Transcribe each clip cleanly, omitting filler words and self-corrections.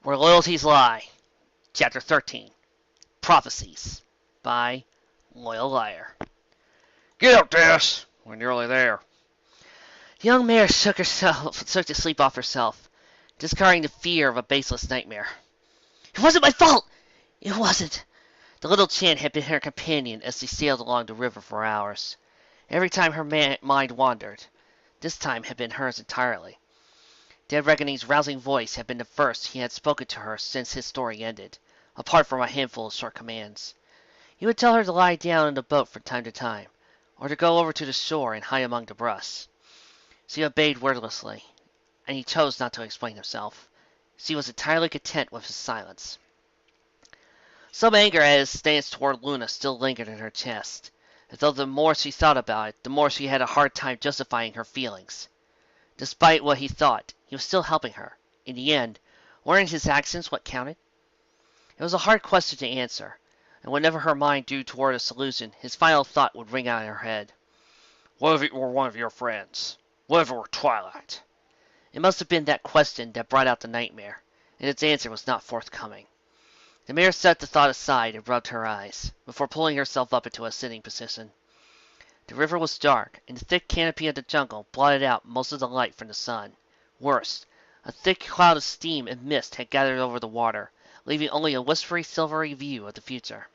Where Loyalties Lie, Chapter 13, Prophecies, by Loyalliar. Get up, Dennis! We're nearly there. The young mare shook the sleep off herself, discarding the fear of a baseless nightmare. It wasn't my fault! It wasn't! The little chant had been her companion as they sailed along the river for hours. Every time her mind wandered, this time had been hers entirely. Dead Reckoning's rousing voice had been the first he had spoken to her since his story ended, apart from a handful of short commands. He would tell her to lie down in the boat from time to time, or to go over to the shore and hide among the brush. She obeyed wordlessly, and he chose not to explain himself. She was entirely content with his silence. Some anger at his stance toward Luna still lingered in her chest, as though the more she thought about it, the more she had a hard time justifying her feelings. Despite what he thought, he was still helping her. In the end, weren't his actions what counted? It was a hard question to answer, and whenever her mind drew toward a solution, his final thought would ring out in her head. What if it were one of your friends? What if it were Twilight? It must have been that question that brought out the nightmare, and its answer was not forthcoming. The mare set the thought aside and rubbed her eyes, before pulling herself up into a sitting position. The river was dark, and the thick canopy of the jungle blotted out most of the light from the sun. Worse, a thick cloud of steam and mist had gathered over the water, leaving only a whispery silvery view of the future.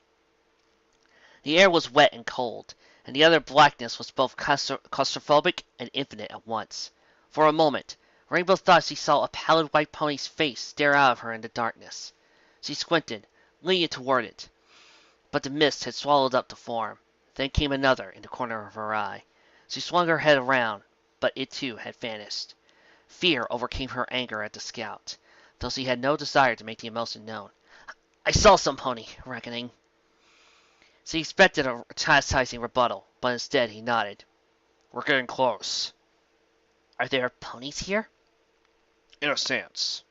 The air was wet and cold, and the utter blackness was both claustrophobic and infinite at once. For a moment, Rainbow thought she saw a pallid white pony's face stare out of her in the darkness. She squinted, leaning toward it, but the mist had swallowed up the form. Then came another in the corner of her eye. She swung her head around, but it too had vanished. Fear overcame her anger at the scout, though she had no desire to make the emotion known. I saw some pony, Reckoning. She expected a chastising rebuttal, but instead he nodded. We're getting close. Are there ponies here? In a sense.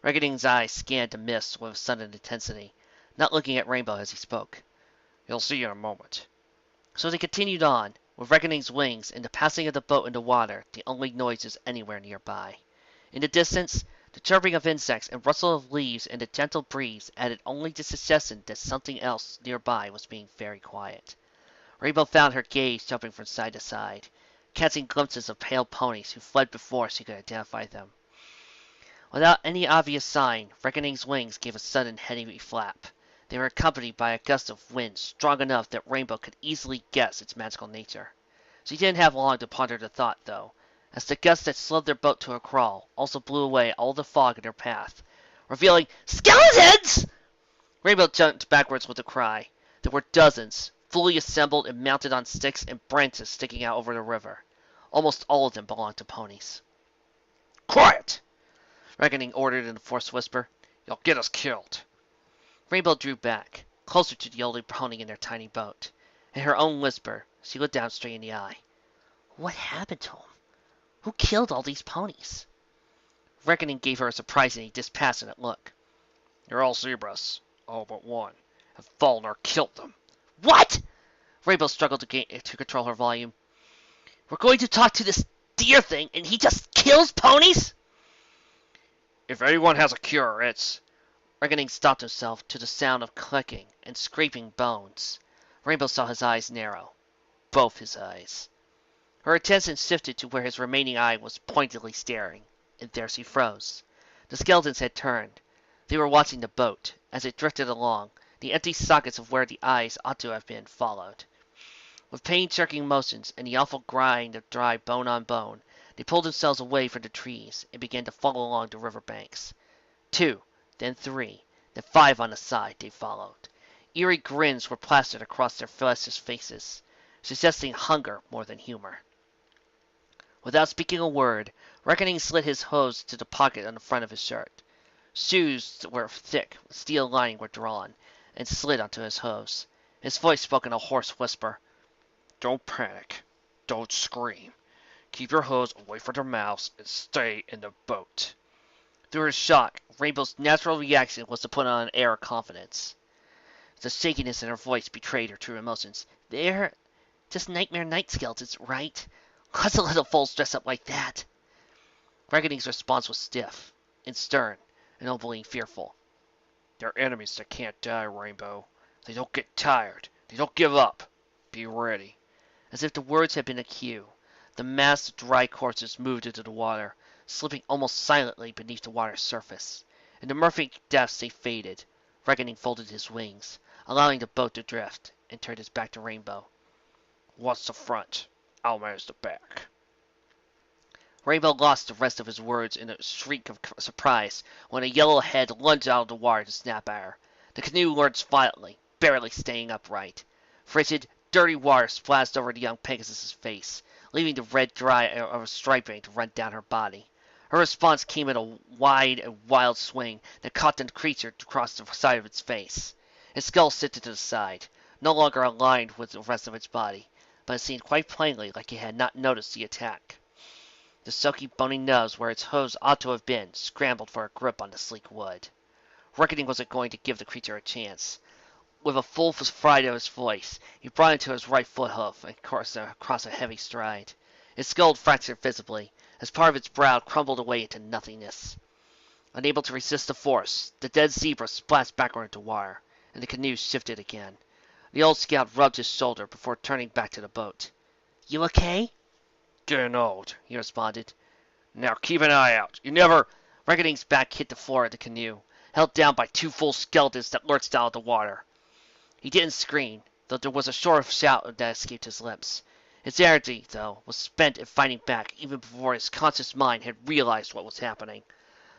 Reckoning's eyes scanned the mist with sudden intensity, not looking at Rainbow as he spoke. You'll see in a moment. So they continued on, with Reckoning's wings and the passing of the boat in the water the only noises anywhere nearby. In the distance, the chirping of insects and rustle of leaves and the gentle breeze added only the suggestion that something else nearby was being very quiet. Rainbow found her gaze jumping from side to side, catching glimpses of pale ponies who fled before she could identify them. Without any obvious sign, Reckoning's wings gave a sudden heavy flap. They were accompanied by a gust of wind strong enough that Rainbow could easily guess its magical nature. She didn't have long to ponder the thought, though, as the gust that slowed their boat to a crawl also blew away all the fog in their path, revealing skeletons! Rainbow jumped backwards with a cry. There were dozens, fully assembled and mounted on sticks and branches sticking out over the river. Almost all of them belonged to ponies. Quiet! Reckoning ordered in a forced whisper. You'll get us killed. Rainbow drew back, closer to the only pony in their tiny boat. In her own whisper, she looked down straight in the eye. What happened to him? Who killed all these ponies? Reckoning gave her a surprisingly dispassionate look. They're all zebras, all but one, have fallen or killed them. What? Rainbow struggled to control her volume. We're going to talk to this deer thing, and he just kills ponies? If anyone has a cure, it's... Reckoning stopped himself to the sound of clicking and scraping bones. Rainbow saw his eyes narrow. Both his eyes. Her attention shifted to where his remaining eye was pointedly staring, and there she froze. The skeletons had turned. They were watching the boat, as it drifted along, the empty sockets of where the eyes ought to have been followed. With pain-jerking motions and the awful grind of dry bone on bone, they pulled themselves away from the trees and began to follow along the river banks. 2, then 3, then 5 on the side they followed. Eerie grins were plastered across their fleshless faces, suggesting hunger more than humor. Without speaking a word, Reckoning slid his hose to the pocket on the front of his shirt. Shoes were thick, steel lining were drawn, and slid onto his hose. His voice spoke in a hoarse whisper. Don't panic. Don't scream. Keep your hose away from their mouths and stay in the boat. Through his shock, Rainbow's natural reaction was to put on an air of confidence. The shakiness in her voice betrayed her true emotions. They're just nightmare night skeletons, right? Lots of little foals dress up like that. Reckoning's response was stiff and stern, ennobling fearful. They're enemies that can't die, Rainbow. They don't get tired. They don't give up. Be ready. As if the words had been a cue, the mass of dry corpses moved into the water, slipping almost silently beneath the water's surface. In the murky depths they faded. Reckoning folded his wings, allowing the boat to drift, and turned his back to Rainbow. What's the front? I'll manage the back. Rainbow lost the rest of his words in a shriek of surprise when a yellow head lunged out of the water to snap at her. The canoe lurched violently, barely staying upright. Frigid, dirty water splashed over the young Pegasus's face, leaving the red dye of striping to run down her body. Her response came in a wide and wild swing that caught the creature across the side of its face. Its skull shifted to the side, no longer aligned with the rest of its body, but it seemed quite plainly like it had not noticed the attack. The silky bony nose where its hooves ought to have been scrambled for a grip on the sleek wood. Reckoning wasn't going to give the creature a chance. With a full fright of his voice, he brought it to his right foot hoof and across a heavy stride. Its skull fractured visibly, as part of its brow crumbled away into nothingness. Unable to resist the force, the dead zebra splashed backward into water, and the canoe shifted again. The old scout rubbed his shoulder before turning back to the boat. "You okay?" "Getting old," he responded. "Now keep an eye out. You never—" Reckoning's back hit the floor of the canoe, held down by two full skeletons that lurched out of the water. He didn't scream, though there was a short shout that escaped his lips. His energy, though, was spent in fighting back even before his conscious mind had realized what was happening.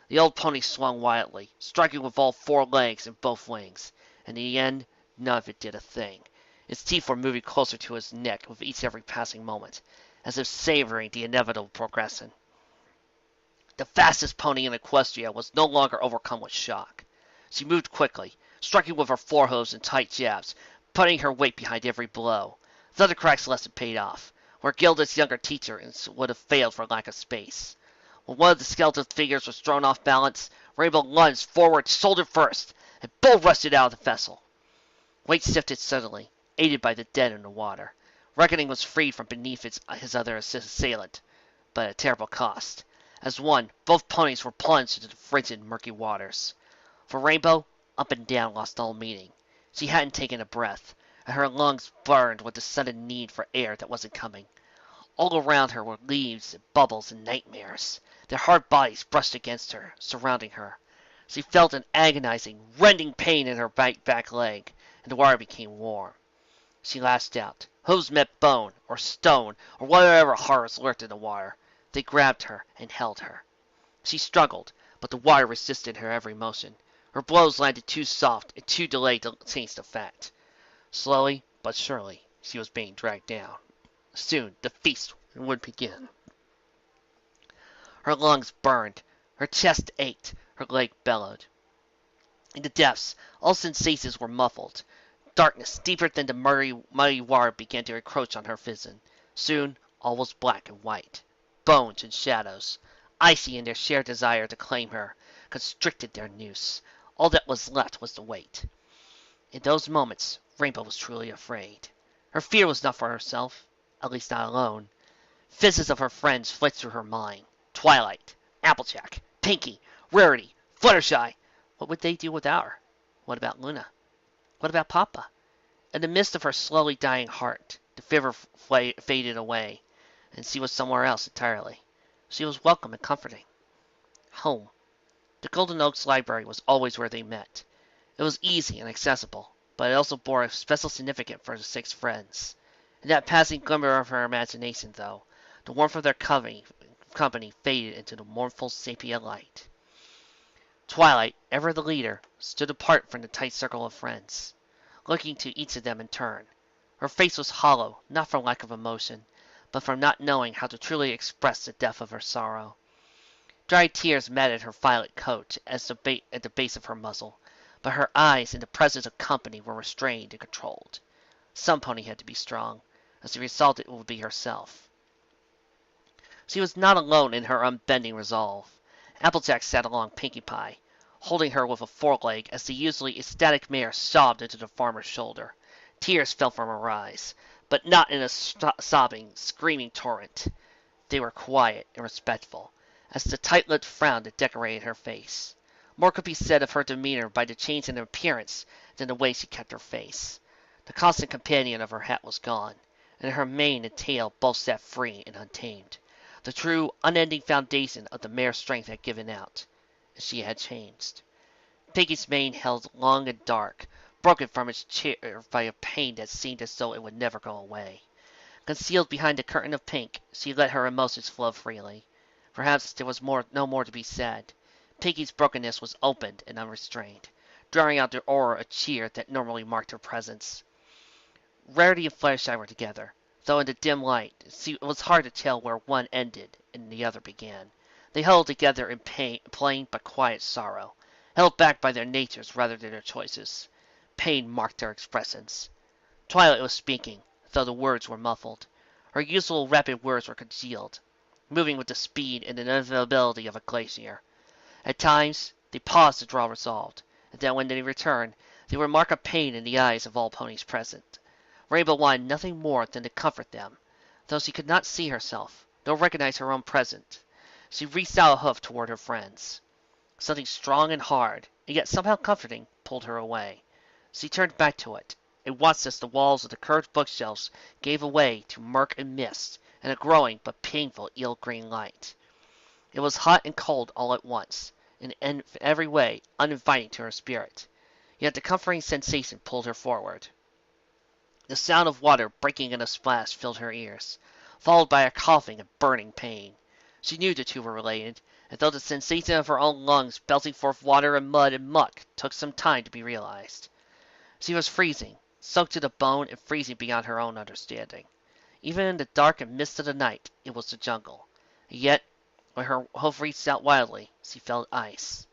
The old pony swung wildly, striking with all four legs and both wings, and in the end, none of it did a thing. Its teeth were moving closer to his neck with each every passing moment, as if savoring the inevitable progression. The fastest pony in Equestria was no longer overcome with shock. She moved quickly, striking with her forehoofs in tight jabs, putting her weight behind every blow. Thundercrack's lesson paid off, where Gilda's younger teacher would have failed for lack of space. When one of the skeleton figures was thrown off balance, Rainbow lunged forward shoulder first, and bull rushed it out of the vessel. Weight shifted suddenly, aided by the dead in the water. Reckoning was freed from beneath his other assailant, but at a terrible cost. As one, both ponies were plunged into the frigid, murky waters. For Rainbow, up and down lost all meaning. She hadn't taken a breath, and her lungs burned with the sudden need for air that wasn't coming. All around her were leaves and bubbles and nightmares. Their hard bodies brushed against her, surrounding her. She felt an agonizing, rending pain in her back leg, and the water became warm. She lashed out. Hooves met bone, or stone, or whatever horrors lurked in the water. They grabbed her and held her. She struggled, but the water resisted her every motion. Her blows landed too soft and too delayed to change the fact. Slowly but surely, she was being dragged down. Soon the feast would begin. Her lungs burned, her chest ached, her leg bellowed. In the depths, all sensations were muffled. Darkness, deeper than the muddy water, began to encroach on her vision. Soon, all was black and white. Bones and shadows, icy in their sheer desire to claim her, constricted their noose. All that was left was the weight. In those moments, Rainbow was truly afraid. Her fear was not for herself, at least not alone. Visions of her friends flit through her mind. Twilight, Applejack, Pinky, Rarity, Fluttershy. What would they do without her? What about Luna? What about Papa? In the midst of her slowly dying heart, the fever faded away, and she was somewhere else entirely. She was welcome and comforting. Home. The Golden Oaks Library was always where they met. It was easy and accessible, but it also bore a special significance for the six friends. In that passing glimmer of her imagination, though, the warmth of their company faded into the mournful sepia light. Twilight, ever the leader, stood apart from the tight circle of friends, looking to each of them in turn. Her face was hollow, not from lack of emotion, but from not knowing how to truly express the depth of her sorrow. Dry tears matted her violet coat at the base of her muzzle, but her eyes in the presence of company were restrained and controlled. Some pony had to be strong, as the result it would be herself. She was not alone in her unbending resolve. Applejack sat along Pinkie Pie, holding her with a foreleg as the usually ecstatic mare sobbed into the farmer's shoulder. Tears fell from her eyes, but not in a sobbing, screaming torrent. They were quiet and respectful, as the tight-lipped frown that decorated her face. More could be said of her demeanor by the change in her appearance than the way she kept her face. The constant companion of her hat was gone, and her mane and tail both sat free and untamed. The true, unending foundation of the mare's strength had given out, and she had changed. Piggy's mane held long and dark, broken from its chair by a pain that seemed as though it would never go away. Concealed behind a curtain of pink, she let her emotions flow freely. Perhaps there was no more to be said. Piggy's brokenness was open and unrestrained, drawing out the aura of cheer that normally marked her presence. Rarity and Fluttershy were together, though in the dim light it was hard to tell where one ended and the other began. They huddled together in plain but quiet sorrow, held back by their natures rather than their choices. Pain marked their expressions. Twilight was speaking, though the words were muffled. Her usual rapid words were concealed, moving with the speed and inevitability of a glacier. At times they paused to draw resolved, and then when they returned, they would mark a pain in the eyes of all ponies present. Rainbow wanted nothing more than to comfort them, though she could not see herself, nor recognize her own presence. She reached out a hoof toward her friends. Something strong and hard, and yet somehow comforting, pulled her away. She turned back to it, and watched as the walls of the curved bookshelves gave way to murk and mist, and a growing but painful eel-green light. It was hot and cold all at once, and in every way uninviting to her spirit. Yet the comforting sensation pulled her forward. The sound of water breaking in a splash filled her ears, followed by a coughing and burning pain. She knew the two were related, and though the sensation of her own lungs belching forth water and mud and muck took some time to be realized. She was freezing, soaked to the bone and freezing beyond her own understanding. Even in the dark and mist of the night, it was the jungle. And yet, when her hoof reached out wildly, she felt ice.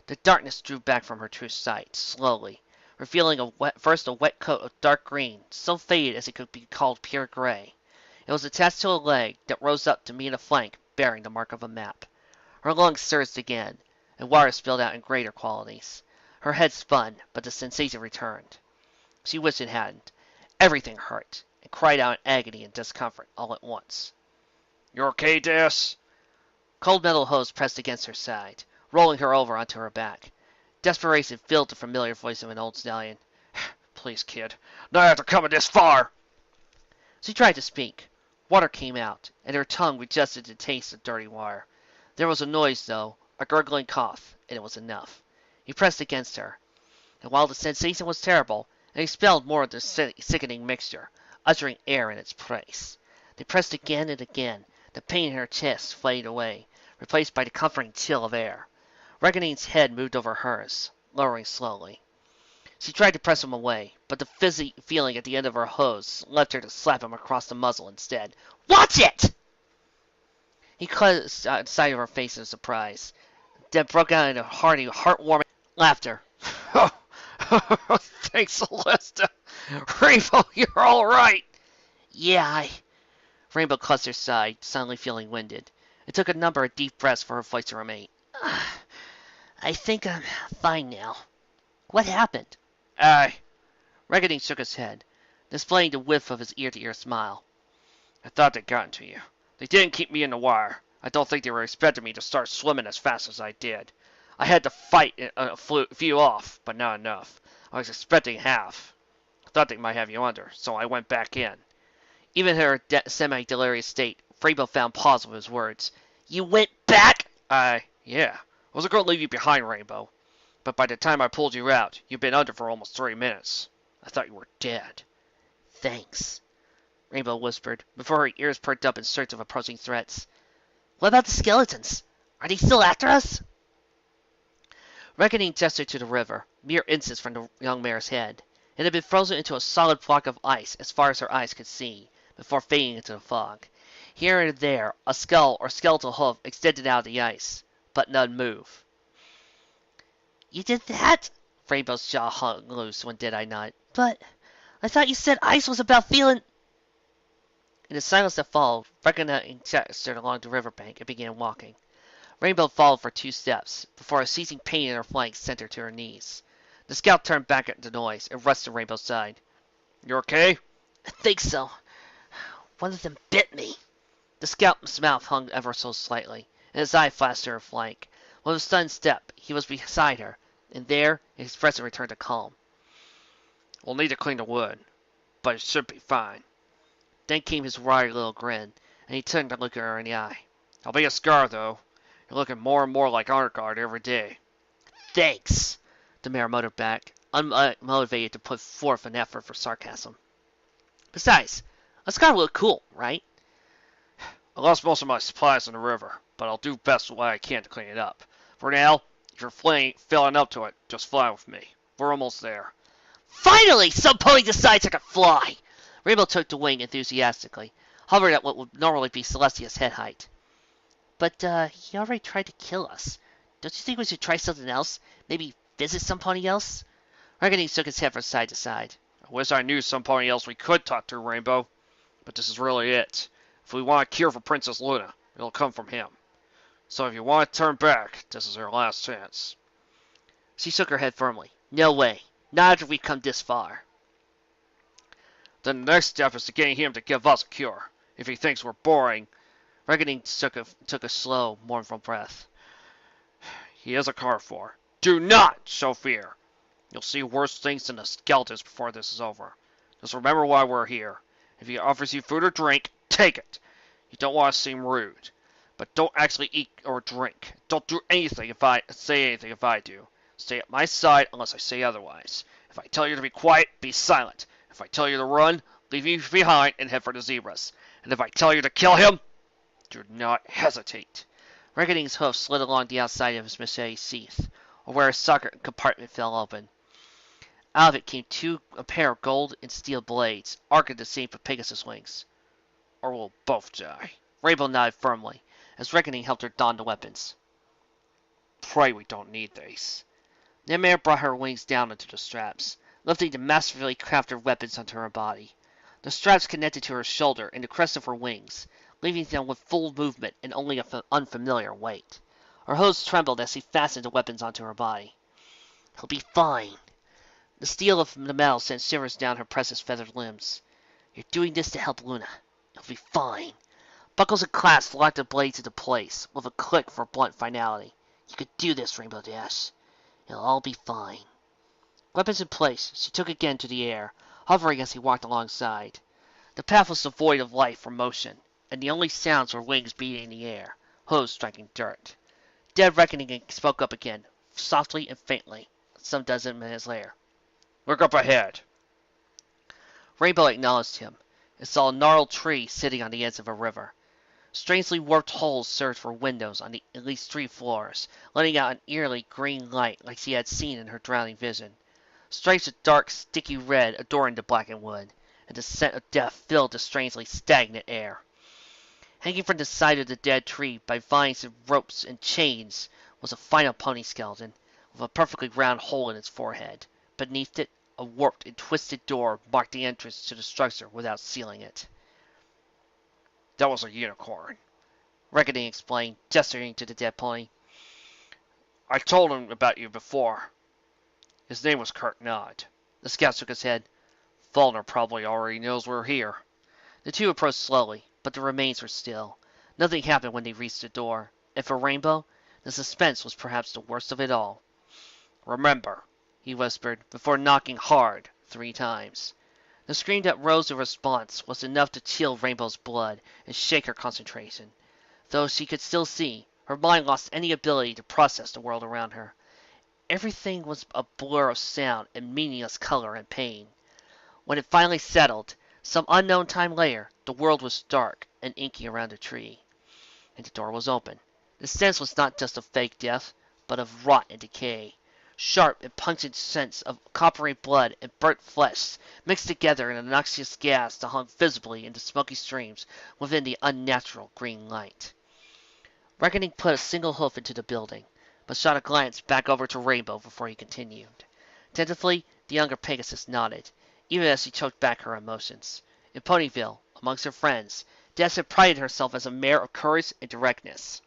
The darkness drew back from her true sight, slowly, revealing first a wet coat of dark green, so faded as it could be called pure gray. It was attached to a leg that rose up to meet a flank bearing the mark of a map. Her lungs surged again, and water spilled out in greater quantities. Her head spun, but the sensation returned. She wished it hadn't. Everything hurt, and cried out in agony and discomfort all at once. "You okay, Des?" Cold metal hose pressed against her side, rolling her over onto her back. Desperation filled the familiar voice of an old stallion. "Please, kid, not after coming this far!" She tried to speak. Water came out, and her tongue registered the taste of dirty water. There was a noise, though, a gurgling cough, and it was enough. He pressed against her, and while the sensation was terrible, it expelled more of the sickening mixture, ushering air in its place. They pressed again and again. The pain in her chest faded away, replaced by the comforting chill of air. Reckoning's head moved over hers, lowering slowly. She tried to press him away, but the fizzy feeling at the end of her hose left her to slap him across the muzzle instead. "Watch it!" He caught sight of her face in surprise, then broke out into hearty, heartwarming laughter. "Thanks, Celesta. Rainbow, you're all right." "Yeah, Rainbow clutched her side, suddenly feeling winded. It took a number of deep breaths for her voice to remain. "I think I'm fine now. What happened?" Reckoning shook his head, displaying the width of his ear-to-ear smile. "I thought they'd gotten to you. They didn't keep me in the wire. I don't think they were expecting me to start swimming as fast as I did. I had to fight a few off, but not enough. I was expecting half. I thought they might have you under, so I went back in." Even in her semi-delirious state, Rainbow found pause with his words. "You went back?" Yeah. I wasn't going to leave you behind, Rainbow. But by the time I pulled you out, you'd been under for almost 3 minutes. I thought you were dead." "Thanks," Rainbow whispered, before her ears perked up in search of approaching threats. "What about the skeletons? Are they still after us?" Reckoning gestured to the river, mere inches from the young mare's head. It had been frozen into a solid block of ice as far as her eyes could see, before fading into the fog. Here and there, a skull or skeletal hoof extended out of the ice, but none moved. "You did that?" Rainbow's jaw hung loose when did I not. "But I thought you said ice was about feeling—" In the silence that followed, Reckoning gestured along the riverbank and began walking. Rainbow followed for 2 steps, before a seizing pain in her flanks sent her to her knees. The scout turned back at the noise and rushed to Rainbow's side. "You okay?" "I think so. One of them bit me." The scout's mouth hung ever so slightly, and his eye flashed to her flank. With a sudden step, he was beside her, and there his expression returned to calm. We'll need to clean the wood, but it should be fine. Then came his wry little grin, and he turned to look her in the eye. I'll be a scar, though. You're looking more and more like Argard every day. Thanks, the mayor muttered back, unmotivated to put forth an effort for sarcasm. Besides, a scar would look cool, right? I lost most of my supplies in the river, but I'll do best what I can to clean it up. For now, if you're filling up to it, just fly with me. We're almost there. Finally, some pony decides I can fly! Rainbow took the wing enthusiastically, hovered at what would normally be Celestia's head height. But, he already tried to kill us. Don't you think we should try something else? Maybe visit some pony else? Reckoning shook his head from side to side. I wish I knew some pony else we could talk to, Rainbow. But this is really it. If we want a cure for Princess Luna, it'll come from him. So if you want to turn back, this is our last chance. She shook her head firmly. No way. Not after we've come this far. Then the next step is to get him to give us a cure. If he thinks we're boring. Reckoning took a slow, mournful breath. He is a carnivore. Do not show fear. You'll see worse things than the skeletons before this is over. Just remember why we're here. If he offers you food or drink, take it. You don't want to seem rude. But don't actually eat or drink. Don't do anything if I do. Stay at my side unless I say otherwise. If I tell you to be quiet, be silent. If I tell you to run, leave me behind and head for the zebras. And if I tell you to kill him, do not hesitate. Reckoning's hoof slid along the outside of his machete sheath, or where his socket compartment fell open. Out of it came a pair of gold and steel blades, arcing the shape of Pegasus wings. Or we'll both die. Rainbow nodded firmly, as Reckoning helped her don the weapons. Pray we don't need these. The mare brought her wings down into the straps, lifting the masterfully crafted weapons onto her body. The straps connected to her shoulder and the crest of her wings, leaving them with full movement and only an unfamiliar weight. Her hose trembled as she fastened the weapons onto her body. He'll be fine. The steel of the metal sent shivers down her precious feathered limbs. You're doing this to help Luna. He'll be fine. Buckles and clasps locked the blades into place, with a click for blunt finality. You could do this, Rainbow Dash. It'll all be fine. Weapons in place, she took again to the air, hovering as he walked alongside. The path was devoid of life or motion, and the only sounds were wings beating in the air, hooves striking dirt. Dead Reckoning spoke up again, softly and faintly, some dozen minutes later. Look up ahead. Rainbow acknowledged him, and saw a gnarled tree sitting on the edge of a river. Strangely warped holes served for windows on at least 3 floors, letting out an eerily green light like she had seen in her drowning vision. Stripes of dark, sticky red adorned the blackened wood, and the scent of death filled the strangely stagnant air. Hanging from the side of the dead tree by vines and ropes and chains was a final pony skeleton, with a perfectly round hole in its forehead. Beneath it, a warped and twisted door marked the entrance to the structure without sealing it. That was a unicorn, Reckoning explained, gesturing to the dead pony. I told him about you before. His name was Kurt Nod. The scout shook his head. Faulkner probably already knows we're here. The two approached slowly, but the remains were still. Nothing happened when they reached the door, and for Rainbow, the suspense was perhaps the worst of it all. Remember, he whispered, before knocking hard 3 times. The scream that rose in response was enough to chill Rainbow's blood and shake her concentration. Though she could still see, her mind lost any ability to process the world around her. Everything was a blur of sound and meaningless color and pain. When it finally settled, some unknown time later, the world was dark and inky around the tree. And the door was open. The sense was not just of fake death, but of rot and decay. Sharp and pungent scents of coppery blood and burnt flesh mixed together in a noxious gas that hung visibly in the smoky streams within the unnatural green light. Reckoning put a single hoof into the building, but shot a glance back over to Rainbow before he continued. Tentatively, the younger Pegasus nodded, even as she choked back her emotions. In Ponyville, amongst her friends, Dash had prided herself as a mare of courage and directness.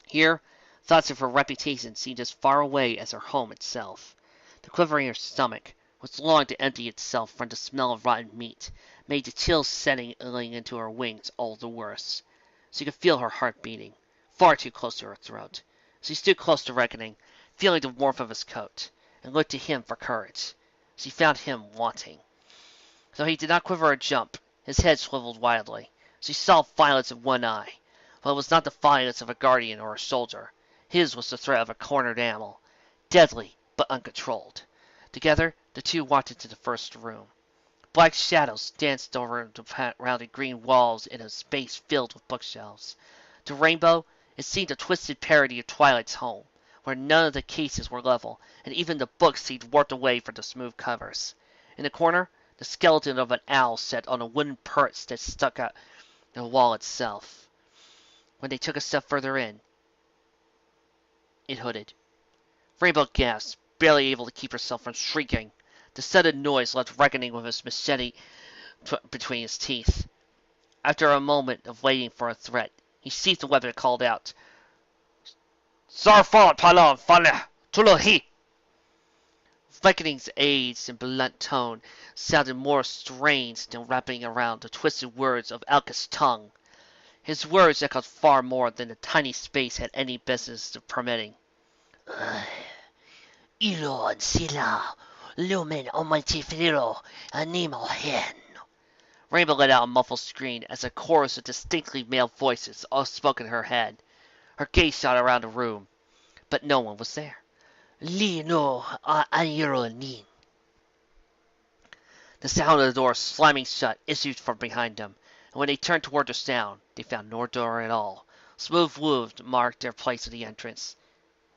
Here, thoughts of her reputation seemed as far away as her home itself. The quiver in her stomach, which longed to empty itself from the smell of rotten meat, made the chills settling into her wings all the worse. She could feel her heart beating, far too close to her throat. She stood close to Reckoning, feeling the warmth of his coat, and looked to him for courage. She found him wanting. Though he did not quiver or jump, his head swiveled wildly. She saw violence in one eye. But it was not the violence of a guardian or a soldier. His was the threat of a cornered animal, deadly but uncontrolled. Together, the two walked into the first room. Black shadows danced over around the green walls in a space filled with bookshelves. To Rainbow, it seemed a twisted parody of Twilight's home, where none of the cases were level, and even the books seemed warped away from the smooth covers. In the corner, the skeleton of an owl sat on a wooden perch that stuck out the wall itself. When they took a step further in, it hooded. Rainbow gasped, barely able to keep herself from shrieking. The sudden noise left Reckoning with his machete between his teeth. After a moment of waiting for a threat, he seized the weapon and called out, Sarfat Palam Fana Tulahi! Reckoning's aged and blunt tone sounded more strange than wrapping around the twisted words of Alka's tongue. His words echoed far more than the tiny space had any business of permitting. Ilon sila lumen omaltifriro animo hen. Rainbow let out a muffled scream as a chorus of distinctly male voices all spoke in her head. Her gaze shot around the room, but no one was there. Li no aniro nin. The sound of the door slamming shut issued from behind them, and when they turned toward the sound, they found no door at all. Smooth wolves marked their place at the entrance.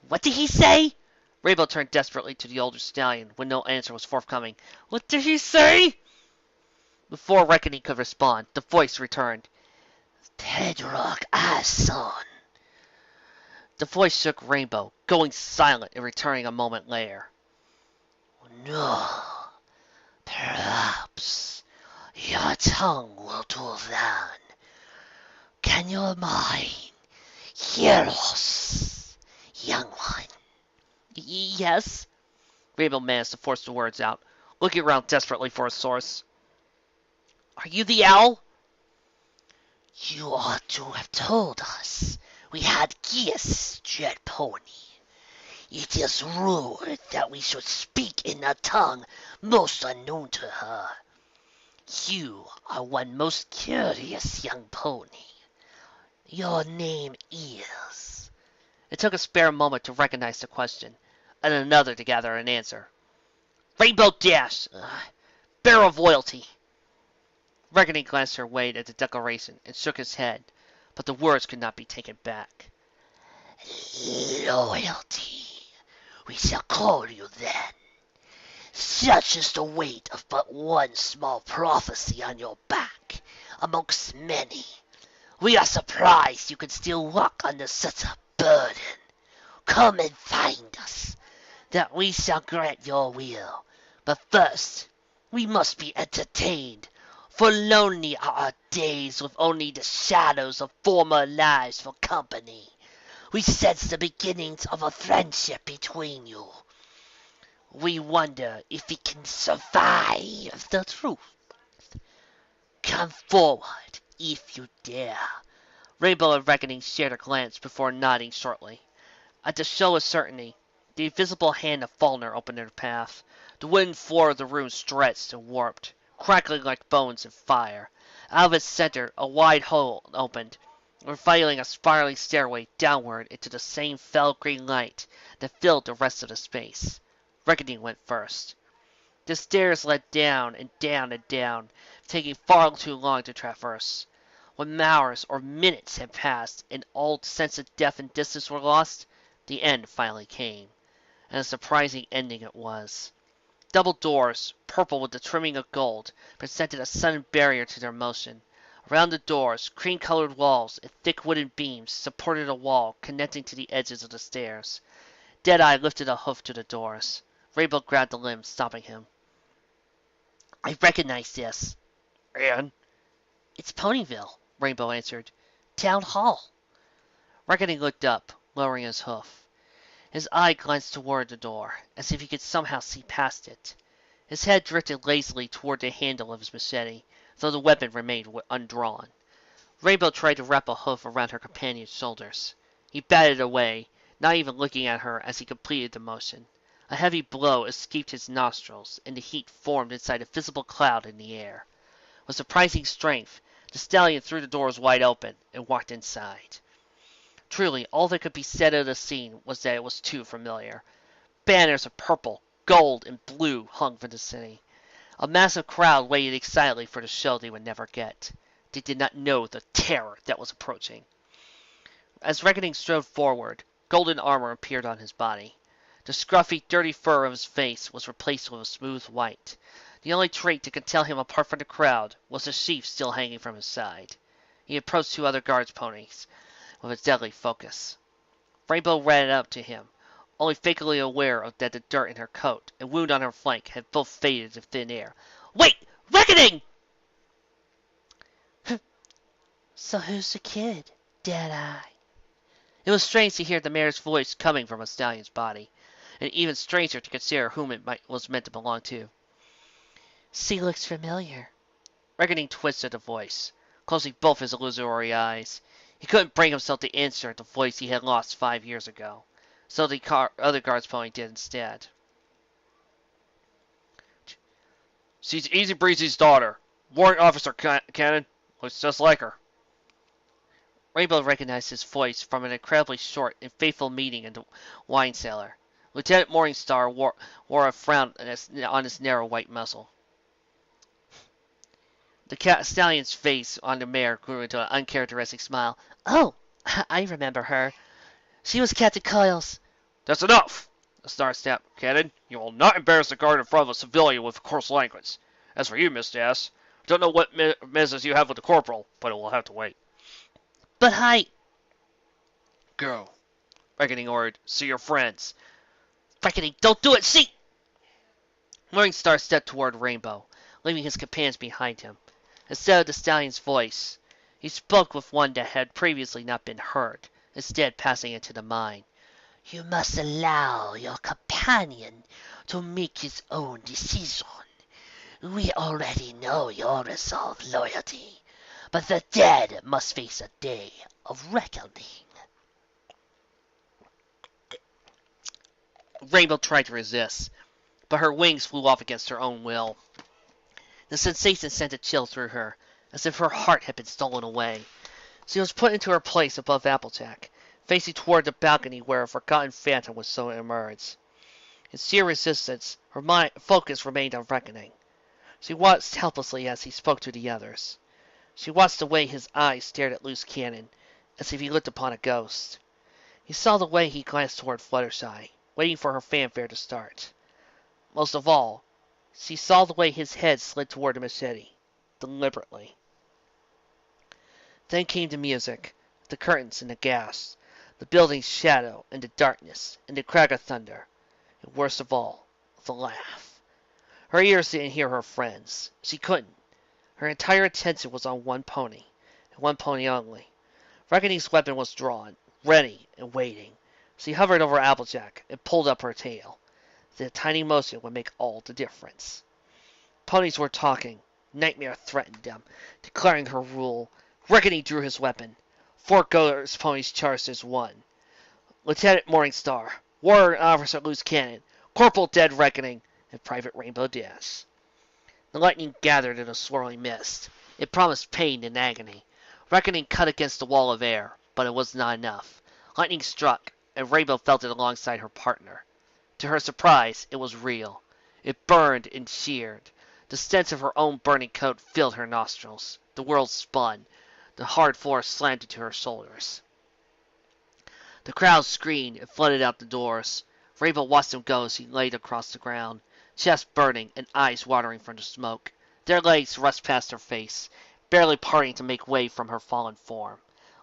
What did he say? Rainbow turned desperately to the older stallion when no answer was forthcoming. What did he say? Before Reckoning could respond, the voice returned. Tedrock Asson. The voice shook Rainbow, going silent and returning a moment later. No. Perhaps your tongue will do that. Can your mind hear us, young one? Yes. Rainbow managed to force the words out, looking around desperately for a source. Are you the owl? You ought to have told us. We had geese, Jet Pony. It is rude that we should speak in a tongue most unknown to her. You are one most curious young pony. Your name is... It took a spare moment to recognize the question, and another to gather an answer. Rainbow Dash! Bearer of Loyalty! Reckoning glanced her way at the declaration and shook his head, but the words could not be taken back. Loyalty. We shall call you then. Such is the weight of but one small prophecy on your back, amongst many. We are surprised you can still walk under such a burden. Come and find us, that we shall grant your will. But first, we must be entertained, for lonely are our days with only the shadows of former lives for company. We sense the beginnings of a friendship between you. We wonder if it can survive the truth. Come forward, if you dare. Rainbow and Reckoning shared a glance before nodding shortly. At the show of certainty, the invisible hand of Faulkner opened their path. The wooden floor of the room stretched and warped, crackling like bones in fire. Out of its center, a wide hole opened, revealing a spiraling stairway downward into the same fell green light that filled the rest of the space. Reckoning went first. The stairs led down and down and down, taking far too long to traverse. When hours or minutes had passed and all sense of depth and distance were lost, the end finally came. And a surprising ending it was. Double doors, purple with the trimming of gold, presented a sudden barrier to their motion. Around the doors, cream-colored walls and thick wooden beams supported a wall connecting to the edges of the stairs. Deadeye lifted a hoof to the doors. Rainbow grabbed the limb, stopping him. I recognize this. And? It's Ponyville, Rainbow answered. Town Hall. Reckoning looked up, lowering his hoof. His eye glanced toward the door, as if he could somehow see past it. His head drifted lazily toward the handle of his machete, though the weapon remained undrawn. Rainbow tried to wrap a hoof around her companion's shoulders. He batted away, not even looking at her as he completed the motion. A heavy blow escaped his nostrils, and the heat formed inside a visible cloud in the air. With surprising strength, the stallion threw the doors wide open and walked inside. Truly, all that could be said of the scene was that it was too familiar. Banners of purple, gold, and blue hung from the city. A massive crowd waited excitedly for the show they would never get. They did not know the terror that was approaching. As Reckoning strode forward, golden armor appeared on his body. The scruffy, dirty fur of his face was replaced with a smooth white. The only trait that could tell him apart from the crowd was the sheath still hanging from his side. He approached two other guards' ponies with a deadly focus. Rainbow ran up to him, only fakely aware of that the dirt in her coat and wound on her flank had both faded to thin air. "Wait! Reckoning!" So who's the kid, Deadeye? It was strange to hear the mayor's voice coming from a stallion's body, and even stranger to consider whom was meant to belong to. She looks familiar. Reckoning twisted the voice, closing both his illusory eyes. He couldn't bring himself to answer the voice he had lost 5 years ago, so the other guard's pony did instead. "She's Easy Breezy's daughter. Warrant Officer Cannon. Looks just like her." Rainbow recognized his voice from an incredibly short and faithful meeting in the wine cellar. Lieutenant Morningstar wore a frown on his narrow white muzzle. The stallion's face on the mare grew into an uncharacteristic smile. "Oh, I remember her. She was Captain Coyle's." "That's enough!" The star snapped. "Cannon, you will not embarrass the guard in front of a civilian with coarse language. As for you, Miss S., I don't know what business you have with the corporal, but it will have to wait." "But "Go," Reckoning ordered. "See your friends." Reckoning, don't do it! See!" Morningstar stepped toward Rainbow, leaving his companions behind him. Instead of the stallion's voice, he spoke with one that had previously not been heard, instead passing into the mind. "You must allow your companion to make his own decision. We already know your resolve, Loyalty, but the dead must face a day of reckoning." Rainbow tried to resist, but her wings flew off against her own will. The sensation sent a chill through her, as if her heart had been stolen away. She was put into her place above Applejack, facing toward the balcony where a forgotten phantom was so emerged. In sheer resistance, her focus remained on Reckoning. She watched helplessly as he spoke to the others. She watched the way his eyes stared at loose cannon, as if he looked upon a ghost. He saw the way he glanced toward Fluttershy, waiting for her fanfare to start. Most of all, she saw the way his head slid toward the machete, deliberately. Then came the music, the curtains and the gas, the building's shadow and the darkness and the crack of thunder, and worst of all, the laugh. Her ears didn't hear her friends. She couldn't. Her entire attention was on one pony, and one pony only. Reckoning's weapon was drawn, ready and waiting. She hovered over Applejack and pulled up her tail. The tiny motion would make all the difference. Ponies were talking. Nightmare threatened them, declaring her rule. Reckoning drew his weapon. 4 Goat's ponies charged as one. Lieutenant Morningstar, Warrant Officer Loose Cannon, Corporal Dead Reckoning, and Private Rainbow Dash. The lightning gathered in a swirling mist. It promised pain and agony. Reckoning cut against the wall of air, but it was not enough. Lightning struck, and Rainbow felt it alongside her partner. To her surprise, it was real. It burned and sheared. The stench of her own burning coat filled her nostrils. The world spun. The hard floor slanted to her shoulders. The crowd screamed and flooded out the doors. Rainbow watched them go as he laid across the ground, chest burning and eyes watering from the smoke. Their legs rushed past her face, barely parting to make way from her fallen form.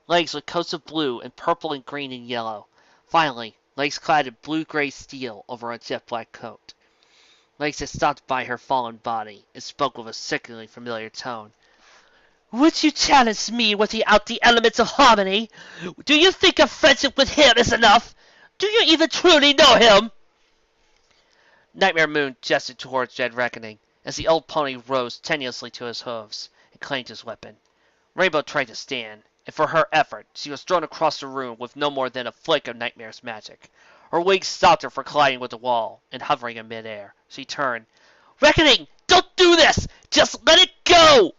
Legs with coats of blue and purple and green and yellow. Finally, legs clad in blue-gray steel over a jet-black coat. Legs that stopped by her fallen body and spoke with a sickeningly familiar tone. "Would you challenge me without the elements of harmony? Do you think a friendship with him is enough? Do you even truly know him?" Nightmare Moon gestured towards Dead Reckoning as the old pony rose tenuously to his hooves and claimed his weapon. Rainbow tried to stand. and for her effort, she was thrown across the room with no more than a flick of Nightmare's magic. Her wings stopped her from colliding with the wall and hovering in midair. She turned. Reckoning! Don't do this! Just let it go!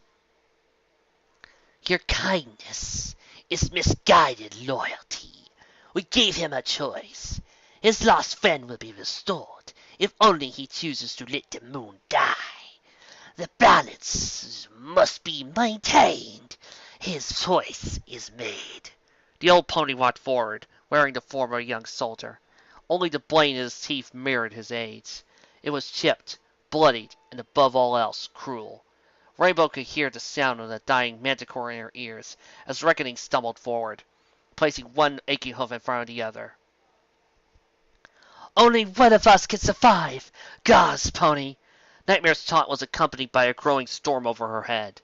Your kindness is misguided loyalty. We gave him a choice. His lost friend will be restored if only he chooses to let the moon die. The balance must be maintained. His choice is made. The old pony walked forward, wearing the form of a young soldier. Only the blade in his teeth mirrored his age. It was chipped, bloodied, and above all else, cruel. Rainbow could hear the sound of the dying manticore in her ears as Reckoning stumbled forward, placing one aching hoof in front of the other. Only one of us can survive. Gauze, pony. Nightmare's taunt was accompanied by a growing storm over her head.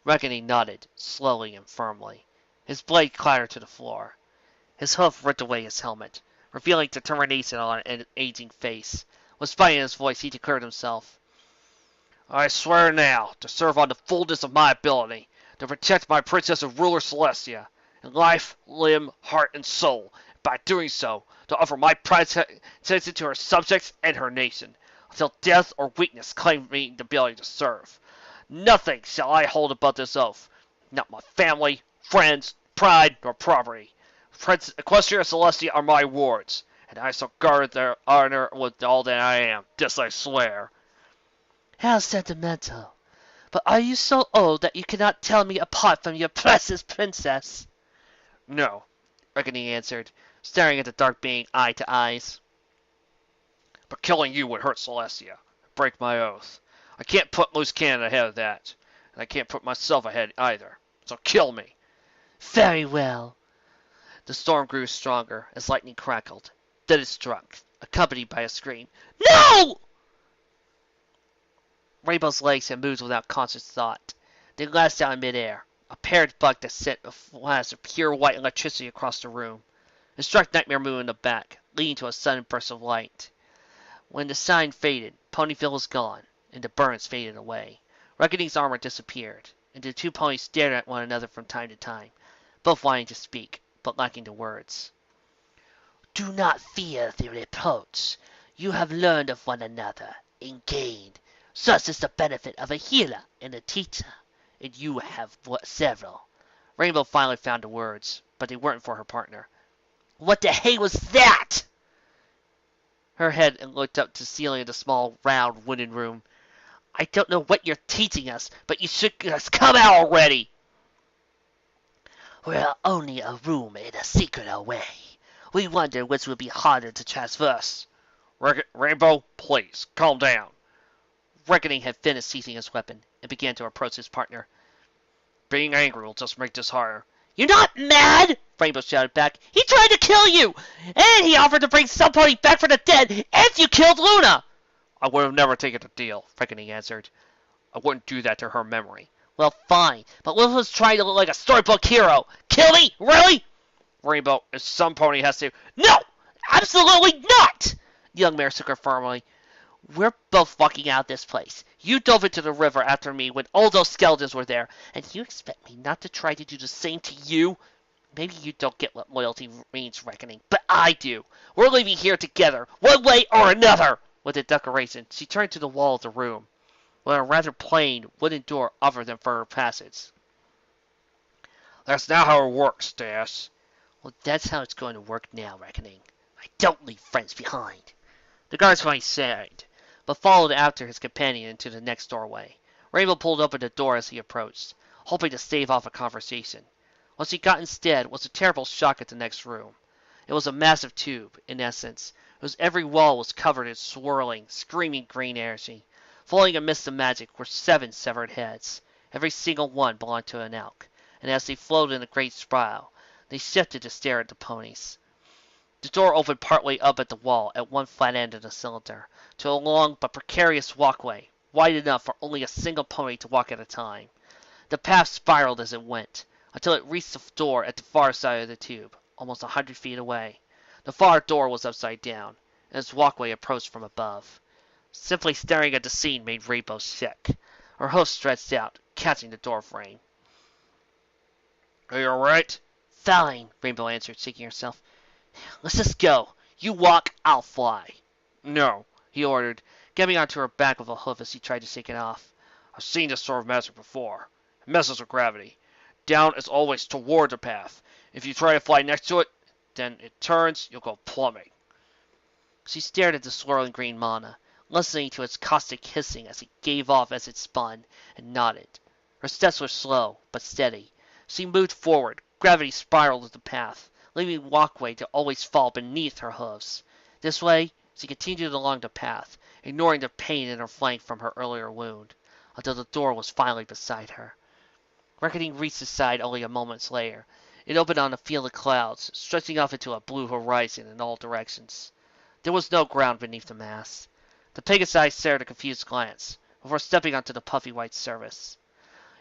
Reckoning nodded, slowly and firmly. His blade clattered to the floor. His hoof ripped away his helmet, revealing determination on an aging face. With spite in his voice, he declared himself. I swear now to serve on the fullness of my ability, to protect my princess and ruler Celestia, in life, limb, heart, and soul, and by doing so, to offer my protection to her subjects and her nation, until death or weakness claim me the ability to serve. Nothing shall I hold above this oath, not my family, friends, pride, nor property. Prince Equestria and Celestia are my wards, and I shall guard their honor with all that I am. This I swear. How sentimental. But are you so old that you cannot tell me apart from your precious princess? No, Reckoning answered, staring at the dark being eye to eyes. But killing you would hurt Celestia. Break my oath. I can't put loose cannon ahead of that, and I can't put myself ahead either. So kill me. Very well. The storm grew stronger as lightning crackled. Then it struck, accompanied by a scream. No! Rainbow's legs had moved without conscious thought. They lashed out in midair, a paired buck that sent a flash of pure white electricity across the room. It struck Nightmare Moon in the back, leading to a sudden burst of light. When the sign faded, Ponyville was gone, and the burns faded away. Reckoning's armor disappeared, and the two ponies stared at one another from time to time, both wanting to speak, but lacking the words. Do not fear the reproach. You have learned of one another, and gained. Such is the benefit of a healer and a teacher, and you have several. Rainbow finally found the words, but they weren't for her partner. What the hey was that? Her head looked up to the ceiling of the small, round, wooden room. I don't know what you're teaching us, but you should just come out already. We're only a room and a secret away. We wonder which would be harder to traverse. Rainbow, please, calm down. Reckoning had finished seizing his weapon and began to approach his partner. Being angry will just make this harder. You're not mad! Rainbow shouted back. He tried to kill you! And he offered to bring some pony back from the dead if you killed Luna! I would have never taken the deal, Reckoning answered. I wouldn't do that to her memory. Well, fine, but Will was trying to look like a storybook hero. Kill me? Really? Rainbow, if some pony has to... No! Absolutely not! The young mare shook her firmly. We're both walking out of this place. You dove into the river after me when all those skeletons were there, and you expect me not to try to do the same to you? Maybe you don't get what loyalty means, Reckoning, but I do. We're leaving here together, one way or another! With a declaration, she turned to the wall of the room, with a rather plain wooden door offered them for her passage. That's not how it works, Dash. Well, that's how it's going to work now, Reckoning. I don't leave friends behind. The guardsman sighed, but followed after his companion into the next doorway. Rainbow pulled open the door as he approached, hoping to stave off a conversation. What she got instead was a terrible shock at the next room. It was a massive tube, in essence, whose every wall was covered in swirling, screaming green energy. Floating amidst the magic were 7 severed heads. Every single one belonged to an elk, and as they floated in a great spiral, they shifted to stare at the ponies. The door opened partly up at the wall at one flat end of the cylinder, to a long but precarious walkway, wide enough for only a single pony to walk at a time. The path spiraled as it went, until it reached the door at the far side of the tube, almost 100 feet away. The far door was upside down, and its walkway approached from above. Simply staring at the scene made Rainbow sick. Her hoof stretched out, catching the door frame. Are you alright? Fine, Rainbow answered, shaking herself. Let's just go. You walk, I'll fly. No, he ordered, getting onto her back with a hoof as he tried to shake it off. I've seen this sort of magic before. It messes with gravity. Down is always toward the path. If you try to fly next to it, then it turns, you'll go plummeting. She stared at the swirling green mana, listening to its caustic hissing as it gave off as it spun, and nodded. Her steps were slow, but steady. She moved forward. Gravity spiraled with the path, leaving walkway to always fall beneath her hooves. This way, she continued along the path, ignoring the pain in her flank from her earlier wound, until the door was finally beside her. Reckoning reached the side only a moment later. It opened on a field of clouds, stretching off into a blue horizon in all directions. There was no ground beneath the mass. The Pegasi stared a confused glance, before stepping onto the puffy white surface.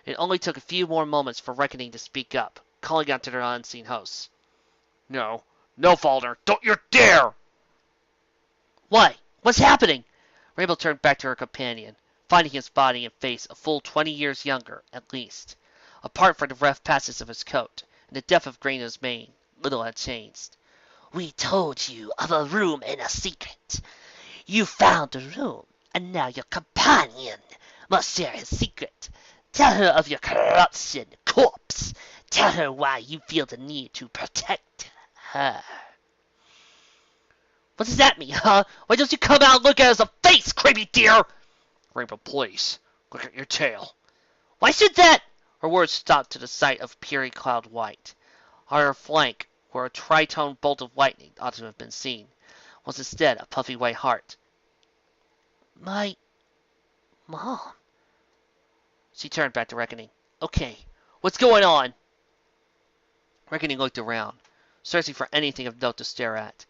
It only took a few more moments for Reckoning to speak up, calling out to their unseen hosts. No, no, Falder, don't you dare! What? What's happening? Rainbow turned back to her companion, finding his body and face a full 20 years younger, at least. Apart from the rough patches of his coat, and the depth of grain in his mane, little had changed. We told you of a room and a secret. You found the room, and now your companion must share his secret. Tell her of your corruption, corpse. Tell her why you feel the need to protect her. What does that mean, huh? Why don't you come out and look at us a face, creepy dear? Rainbow, please, look at your tail. Why should that? Her words stopped to the sight of peering cloud white. On her flank, where a tritone bolt of lightning ought to have been seen, was instead a puffy white heart. My mom. She turned back to Reckoning. Okay, what's going on? Reckoning looked around, searching for anything of note to stare at.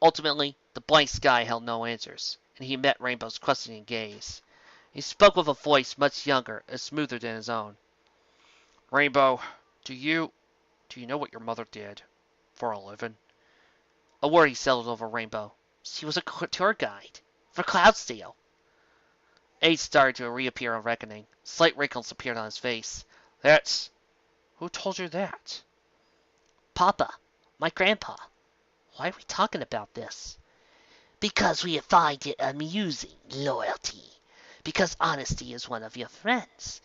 Ultimately, the blank sky held no answers, and he met Rainbow's questioning gaze. He spoke with a voice much younger and smoother than his own. Rainbow, do you know what your mother did for a living? A worry settled over Rainbow. She was a tour guide for Cloudsteel. Age started to reappear on Reckoning. Slight wrinkles appeared on his face. Who told you that? Papa, my grandpa. Why are we talking about this? Because we find it amusing, Loyalty. Because honesty is one of your friends.